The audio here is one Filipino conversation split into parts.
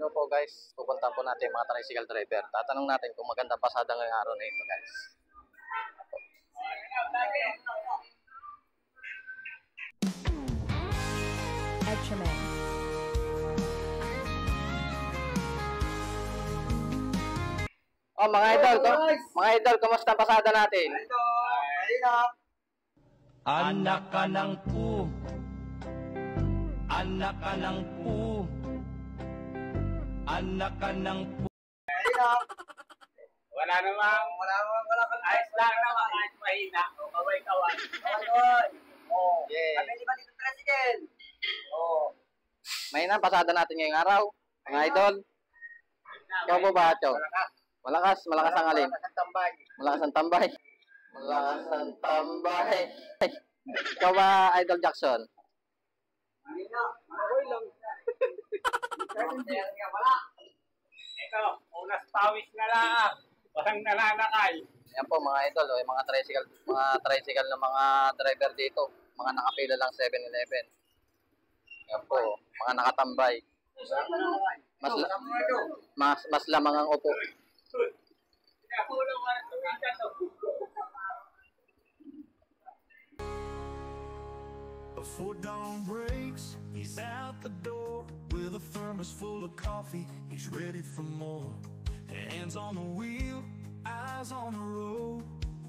Hello po guys, pupuntahan po natin yung mga tricycle driver. Tatanong natin kung magandang pasada ngayong araw na ito guys. Etcheman. Oh mga idol, kumusta ang pasada natin? Ito, mahirap. Anak ka ng pu. Anak ka ng pu. Anak ka ng pu. Mahirap. Wala namang, Wala kang ayos lang naman, kahit mahina, o kaway-kaway. Ayun. Oh. Yeah. Kami ba dito tricycle? Oh. May na pasada natin ngayong araw. Mga idol, ikaw po ba, Chong? Malakas ang alin. Malakas ang tambay. Malakas ang tambay. Malakas ang tambay. Ikaw ba, Idol Jackson? Mahina. Okay lang. Wala. Ito, unas pawis na lang. Walang nananakay. Yan po mga idol, yung mga tricycle ng mga driver dito. Mga nakapila lang 7-Eleven. Yan po, mga nakatambay. Mas lamang ang upo. Pinakulong mo na tumita to. Before dawn breaks, he's out the door with a thermos full of coffee. He's ready for more. Hands on the wheel, eyes on the road,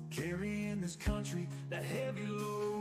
carrying this country that heavy load.